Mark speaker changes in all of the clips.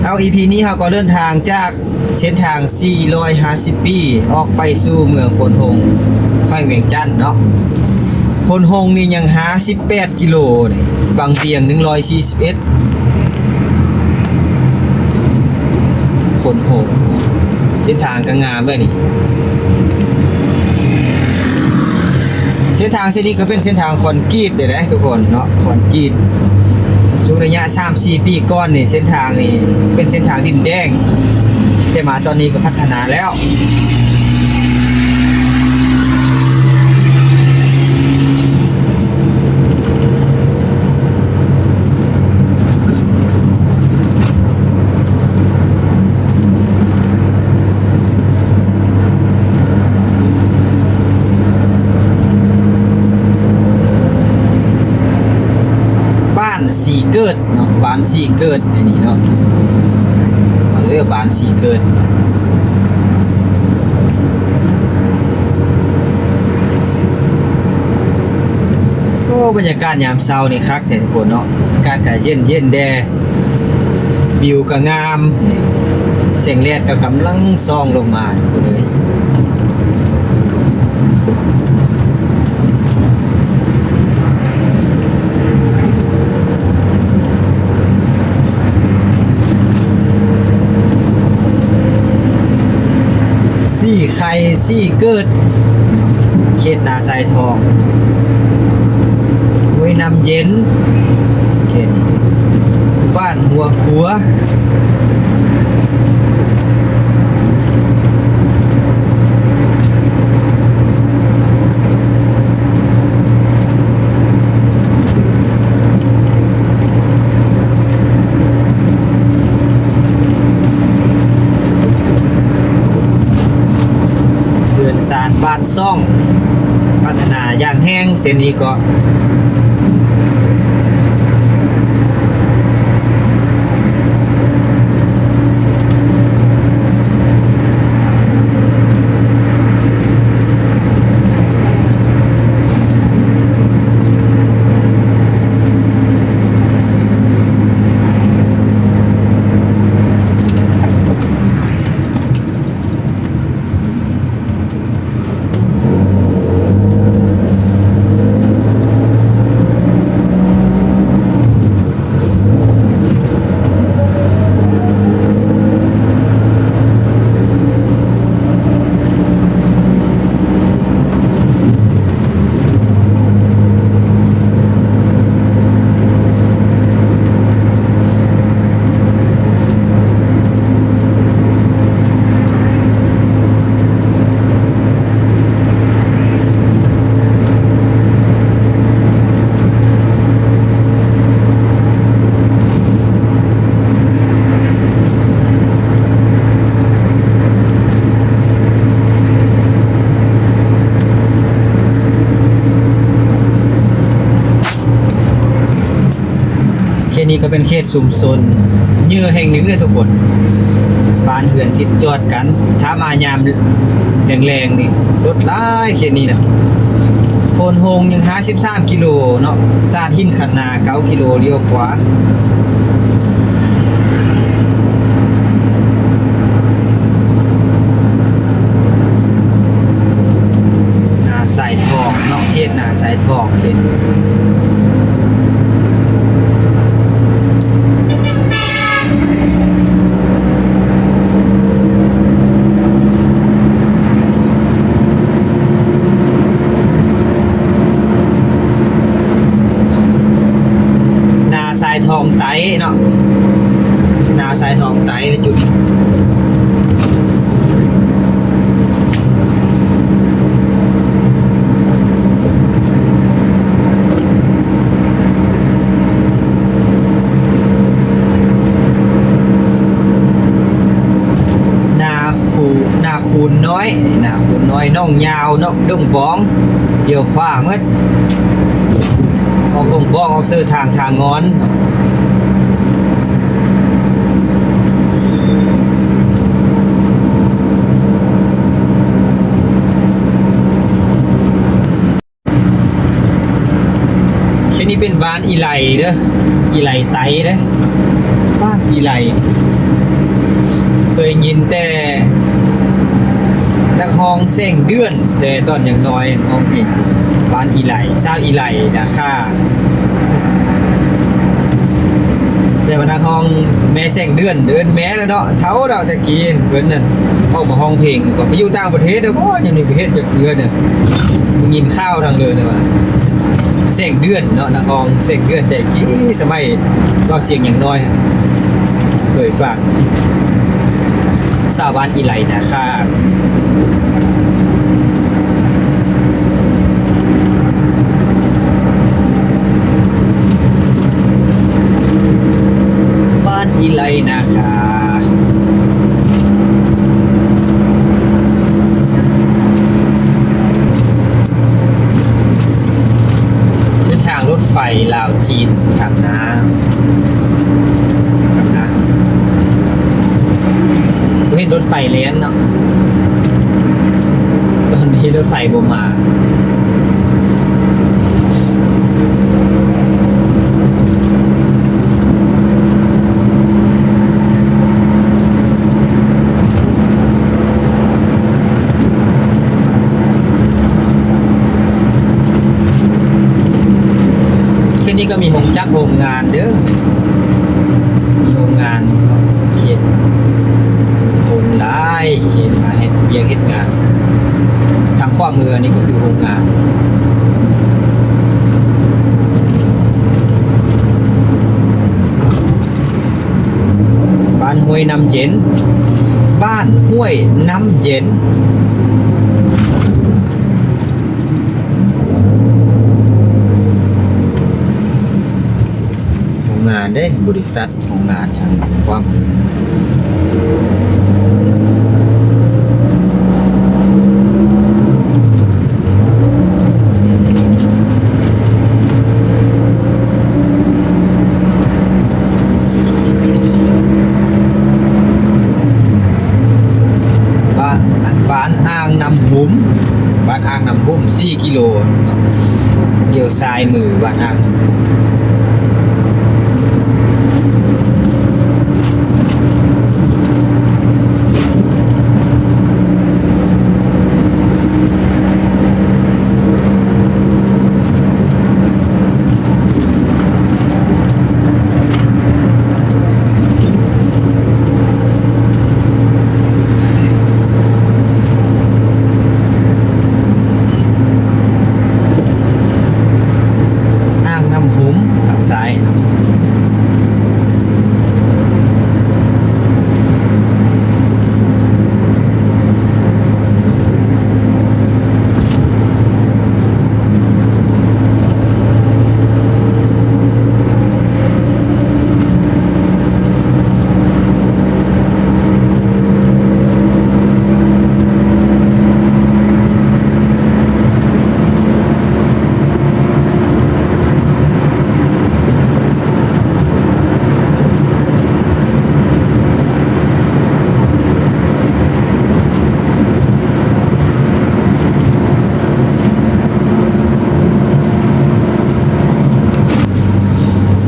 Speaker 1: เอา EP นี้เราก็เดินทางจากเส้นทาง450ปีออกไปสู่เมืองพนหงส์แขวงเวียงจันทน์เนาะพนหงส์นี่ยังหา18กิโลนี่บางเตียง141พนหงส์เส้นทางก็งามด้วยนี่เส้นทางเส้นนี้ก็เป็นเส้นทางคอนกรีตเด้อนะทุกคนเนาะคอนกรีตช่วงระยะ 3-4 ปีก่อนนี่เส้นทางนี่เป็นเส้นทางดินแดงแต่มาตอนนี้ก็พัฒนาแล้วบ้านสีเกิดเนาะบ้านสีเกิดในนี้เนาะมาเรียกบ้านสีเกิดโอ้บรรยากาศยามเช้านี่คักแท้ทุกคนเนาะอากาศก็เย็นแดวิวก็งามแสงแดดก็กำลังส่องลงมาทุกคนเลยซี่ไข่ซี่เกิดเขตนาทรายทองห้วยน้ำเย็นเขตบ้านหัวขัวสารบ้านซ่องพัฒนาอย่างแห้งเส้นนี้ก็นี่ก็เป็นเขตชุมชนเยื่อแห่งหนึ่งเลยทุกคนบ้านเรือนติดจอดกันถ้ามายามแรงๆนี่รถหลายเขตนี้นะโพนโฮงยัง53กิโลเนาะตาดหินขันนา9กิโลเลี้ยวขวานาสายทองเนาะเขตนาสายทองเขตทองไตเนาะนาสายทองไตในจุดนี้นาคูนน้อยนาคูนน้อยน่องยาวเนาะดงบ้องเดี่ยวขวาเมื่อออกดงบ้องออกเสื้อทางงอน นี้เป็นบ้านอีไลเด้ออี อีไหลไตเด้บ้านอีไหลเคยยินแต่นักห้องเส้งเดือนแต่ตอนอย่างน้อยห้องนี่บ้านอีไหลสร้างอีไหลนะค่ะแต่ว่านักห้องแม่เส้งเดือนเดินแม่แล้วเนาะเท้าเราตะกี้เพิ่นนั่นเข้ามาห้องเพลงก็ไปอยู่ต่างประเทศเด้อบ่ยังนี่ประเทศจักเสือเนี่ยกินข้าวทางเลยเนี่ยว่าเส้งเดือนเนาะนักห้องเส้งเดือนแต่กี้สมัยก็เสียงอย่างน้อยเคยฟังชาวบ้านอีไหลนะคะบ้านอีไหลนะคะเส้นทางรถไฟลาวจีนทางน้ำเห็นรถไฟเลี้ยนเนาะตอนนี้รถไฟบ่มาแค่นี้ก็มีโรงจักรโรงงานเด้อมีโรงงานเขียนคนหลายเขียนมาเฮ็ดเวียกเฮ็ดงานทางขวามือนี่ก็คือโรงงานบ้านห้วยน้ำเย็นบ้านห้วยน้ำเย็นโรงงานได้บริษัทโรงงานทางความบ้านอ่างน้ำหุ้มบ้านอ่างน้ำหุ้ม4 กิโลเกี่ยวซ้ายมือบ้านอ่างน้ำหุ้มซ้าย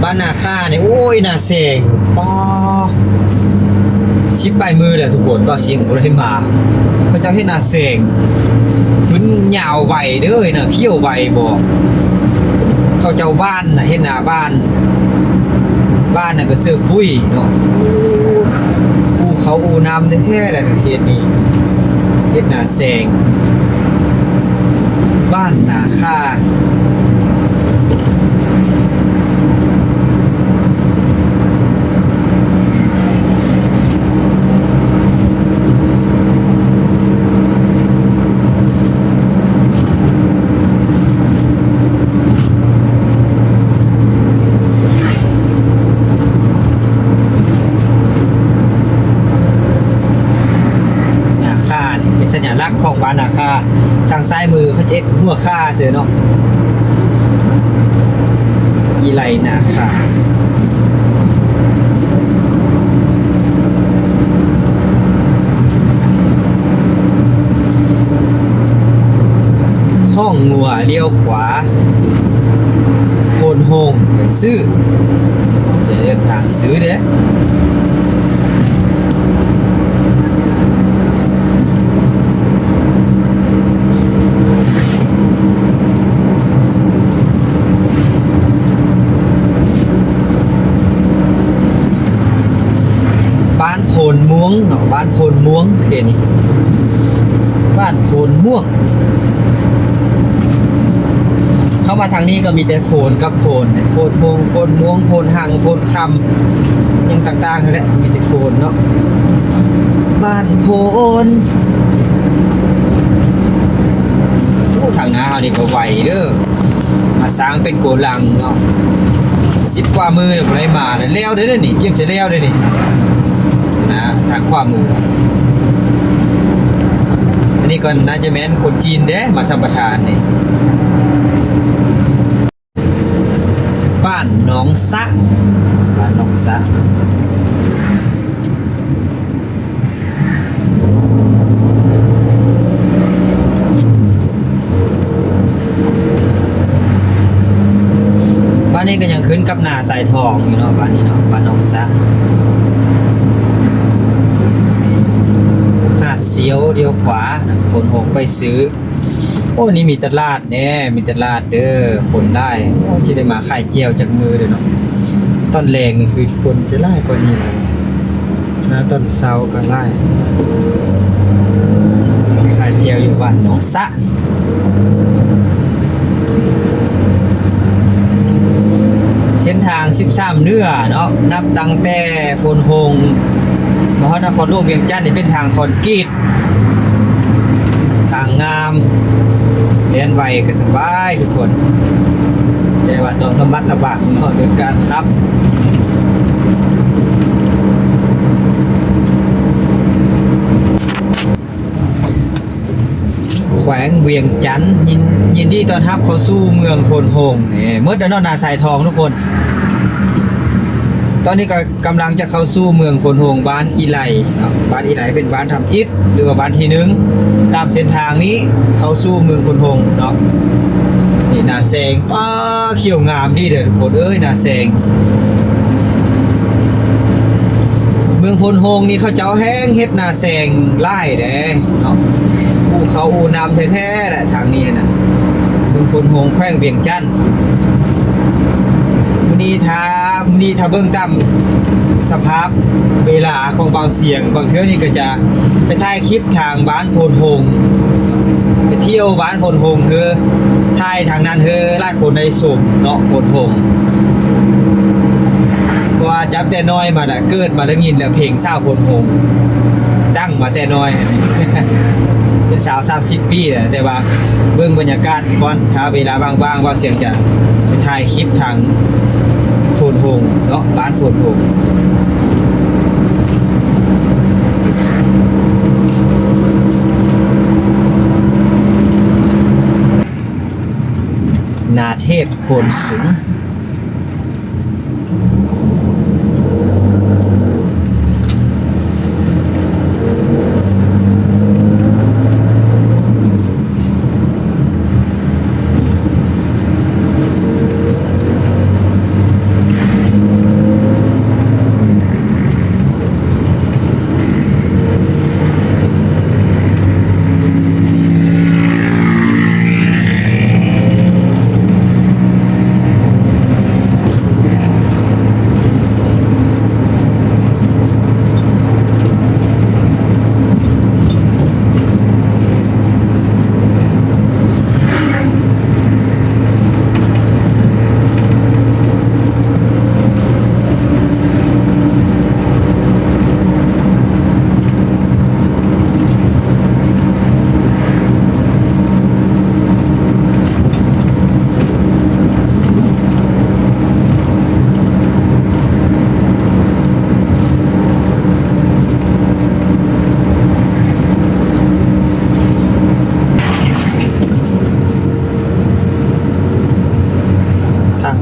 Speaker 1: บ้านนาค่าเนี่ยโอ้ยน่าเสงปอชิปใบมือเนี่ยทุกคนต่อเสียงอะไรมาพระเจ้าให้นาเสงขึ้นยาวใบเด้อนะเขี้ยวใบบอกเขาเจ้าบ้านนะเห็นหน้าบ้านน่ะก็เสื้อปุ้ยเนาะอูเขาอูน้ำแท้ๆเลยเขตนี้เฮ็ดนาเสงบ้านนาค่าสัญลักษณ์ของบ้านนาคาทางซ้ายมือเขาจะเอ็ดหัวค่าเสือเนาะอีไลนาคาข้องงัวเลี้ยวขวาโคนโฮงไปซื้อ างซื้อเด้อบ้านโพนม่วงเนาะบ้านโพนม่วงเขตนี้บ้านโพนม่วงเข้ามาทางนี้ก็มีแต่โฟนกับโฟนโฟนพงโฟนม่วงโฟนหังโฟนคำยังต่างๆนั่นแหละมีแต่โฟนเนาะบ้านโพนทางหน้าเขานี่ก็ไหวเด้อมาสร้างเป็นโกลังเนาะ10 กว่ามือเนี่ยผมได้มาแล้วเด้อนี่เก็บจะแล้วเด้อนี่นะทางขวามืออันนี้ก็น่าจะแม่นคนจีนเด้มาสัมปทานนี่บ้านหนองสะบ้านหนองสะบ้านนี้ก็ยังขึ้นกับหน้าสายทองอยู่เนาะบ้านนี้เนาะบ้านหนองสะหาดเสียวเดียวขวาฝนหกไปซื้อโอ้นี่มีตลาดแน่มีตลาดเด้อคนได้โอ้ที่ได้มาขายเจียวจากมือเด้อเนาะตอนแรงนี่คือคนจะไล่กว่านี้นะตอนเช้าก็ไล่ขายเจียวอยู่บ้านหนองสะเส้นทาง13เนื้อเนาะนับตั้งแต่ฝนหงมหานครหลวงเวียงจันทร์นี่เป็นทางคอนกรีตทางงามเรียนไวก็สบายทุกคนแต่ว่าต้องระมัดระวังเนาะโดยการขับแขวงเวียงจันทร์ยินดีต้อนรับเข้าสู่เมืองโพนโฮงนี่เมื่อเดือนนาสายทองทุกคนตอนนี้ก็กำลังจะเข้าสู่เมืองโพนโฮงบ้านอีไลบ้านอีไลเป็นบ้านทำอิฐหรือว่าบ้านที่1ตามเส้นทางนี้เข้าสู่เมืองโพนโฮงเนาะนี่นาแซงป้าเขียวงามดีเด้อทุกคนเอ้ยนาแซงเมืองโพนโฮงนี่เขาเจ้าแห้งเฮ็ดนาแซงไล่เด้เนาะภูเขาอูน้ำแท้ๆแหละทางนี้นะเมืองโพนโฮงแขวงเวียงจันทน์มื้อนี้ถ้าเบิ่งตามสภาพเวลาของบางเสียงบางเทื่อนี่ก็จะไปถ่ายคลิปทางบ้านโพนโฮงไปเที่ยวบ้านโพนโฮงคือถ่ายทางนั้นคือหลายคนได้ชมเนาะโพนโฮงเพราะว่าจับแต่น้อยมาน่ะเกิดมาได้ยินแล้วเพลงสาวโพนโฮงดังมาแต่น้อย เป็นสาว30 ปีแต่ว่าเบิ่งบรรยากาศก่อนถ้าเวลาว่างๆว่าเสียงจะไปถ่ายคลิปทางโพนโฮงเนาะบ้านโพนโฮงนาเทพโพนสูง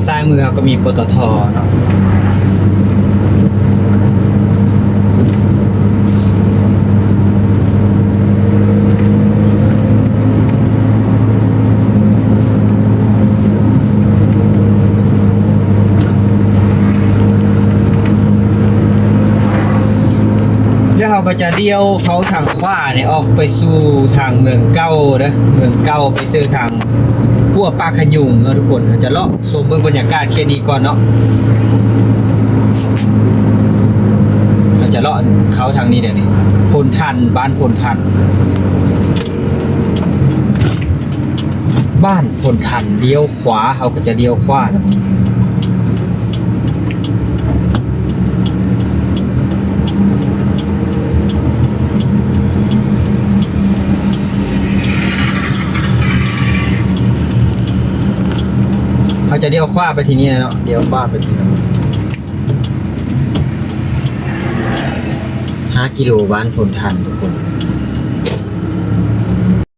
Speaker 1: ซ้ายมือก็มีปตทเนาะ เขาก็จะเลี้ยวเขาทางขวาเนี่ยออกไปสู่ทางเมืองเก่านะเมืองเก่าไปซื้อทางขั้วปากขยุงเนาะทุกคนเราจะเลาะชมเมืองบรรยากาศแค่นี้ก่อนเนาะเราจะเลาะเขาทางนี้เดี๋ยวนี้พลทันบ้านพลทันบ้านพลทันเลี้ยวขวาเขาก็จะเลี้ยวขวานะเขาจะเลี้ยวขวาไปทีนี้เนาะเลี้ยวขวาไปทีนี้5 กิโลบ้านพลทันทุกคน